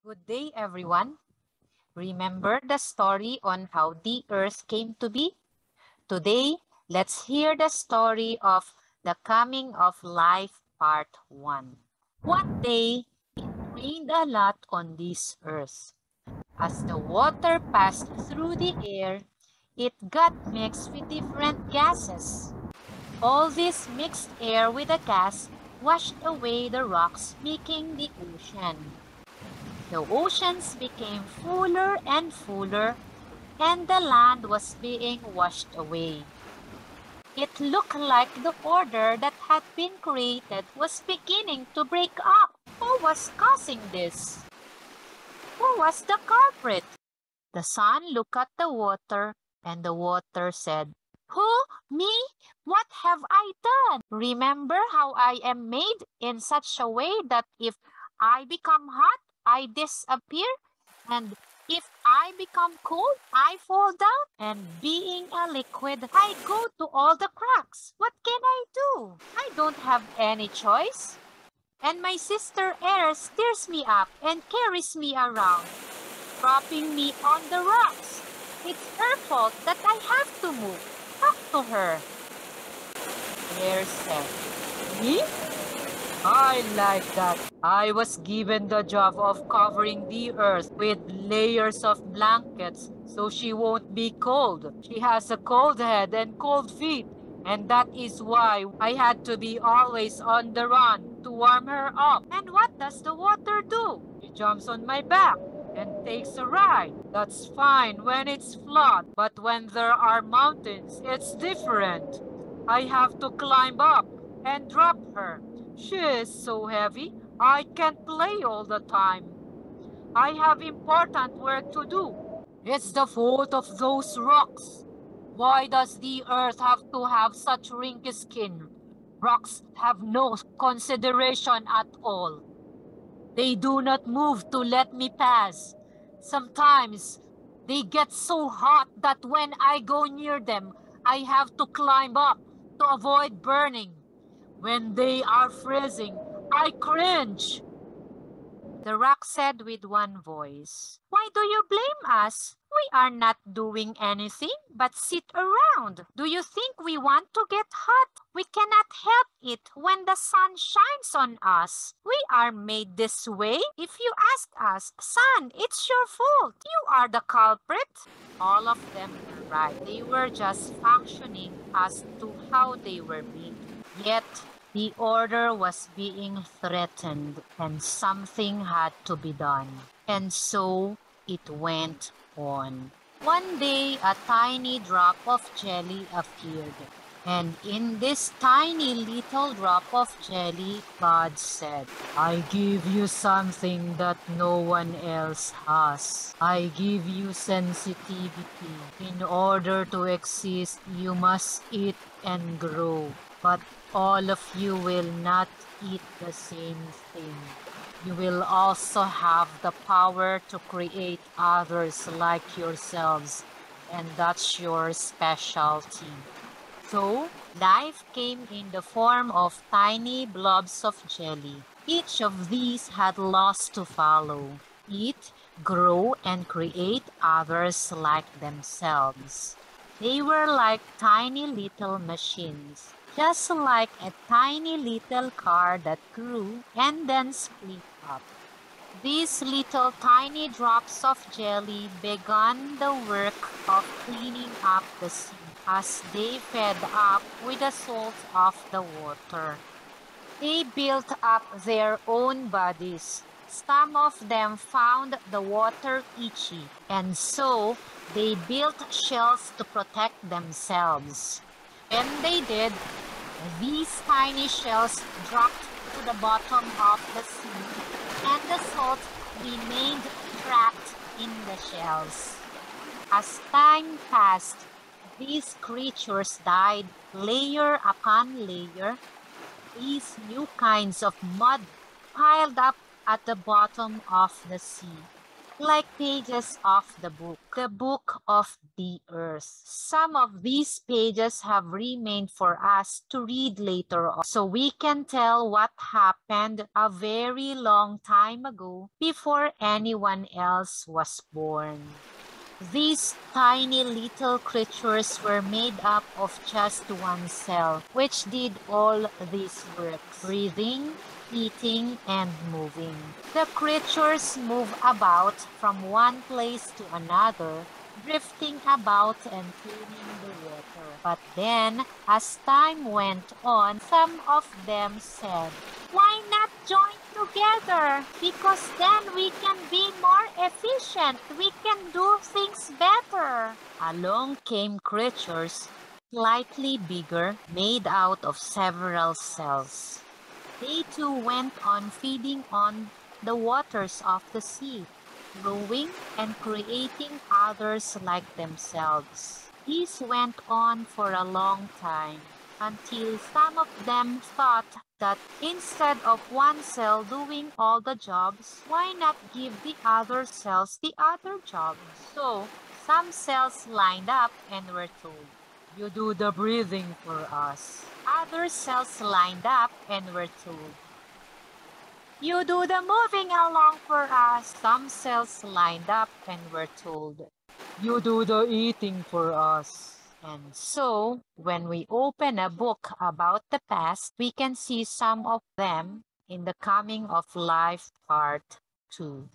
Good day, everyone. Remember the story on how the earth came to be? Today, let's hear the story of the coming of life, part 1. One day, it rained a lot on this earth. As the water passed through the air, it got mixed with different gases. All this mixed air with the gas washed away the rocks, making the ocean. The oceans became fuller and fuller, and the land was being washed away. It looked like the order that had been created was beginning to break up. Who was causing this? Who was the culprit? The sun looked at the water, and the water said, "Who? Me? What have I done? Remember how I am made in such a way that if I become hot, I disappear, and if I become cold, I fall down, and being a liquid, I go to all the cracks. What can I do? I don't have any choice. And my sister Air steers me up and carries me around, dropping me on the rocks. It's her fault that I have to move. Talk to her." Air said, "Me? I like that. I was given the job of covering the earth with layers of blankets so she won't be cold. She has a cold head and cold feet, and that is why I had to be always on the run to warm her up." And what does the water do? She jumps on my back and takes a ride. That's fine when it's flat, but when there are mountains, it's different. I have to climb up and drop her. She is so heavy, I can't play all the time. I have important work to do. It's the fault of those rocks. Why does the earth have to have such wrinkly skin? Rocks have no consideration at all. They do not move to let me pass. Sometimes they get so hot that when I go near them, I have to climb up to avoid burning. When they are freezing, I cringe." The rock said with one voice, "Why do you blame us? We are not doing anything but sit around. Do you think we want to get hot? We cannot help it when the sun shines on us. We are made this way. If you ask us, 'Sun, it's your fault. You are the culprit.'" All of them were right. They were just functioning as to how they were made. Yet, the order was being threatened and something had to be done. And so it went on. One day, a tiny drop of jelly appeared. And in this tiny little drop of jelly, God said, "I give you something that no one else has. I give you sensitivity. In order to exist, you must eat and grow. But all of you will not eat the same thing. You will also have the power to create others like yourselves, and that's your specialty." So, life came in the form of tiny blobs of jelly. Each of these had laws to follow: eat, grow, and create others like themselves. They were like tiny little machines, just like a tiny little car that grew and then split up. These little tiny drops of jelly began the work of cleaning up the sea as they fed up with the salt of the water. They built up their own bodies. Some of them found the water itchy, and so they built shells to protect themselves. When they did, these tiny shells dropped to the bottom of the sea, and the salt remained trapped in the shells. As time passed, these creatures died layer upon layer. These new kinds of mud piled up at the bottom of the sea. like pages of the book of the earth. Some of these pages have remained for us to read later on, so we can tell what happened a very long time ago before anyone else was born. These tiny little creatures were made up of just one cell, which did all these works: breathing, eating, and moving. The creatures move about from one place to another, drifting about and cleaning the water. But then, as time went on, some of them said, "Why not join together? Because then we can be more efficient. We can do things better." Along came creatures slightly bigger, made out of several cells. They too went on feeding on the waters of the sea, growing and creating others like themselves. This went on for a long time, until some of them thought that instead of one cell doing all the jobs, why not give the other cells the other jobs? So, some cells lined up and were told, "You do the breathing for us." Other cells lined up and were told, "You do the moving along for us." Some cells lined up and were told, "You do the eating for us." And so, when we open a book about the past, we can see some of them in the Coming of Life Part 2.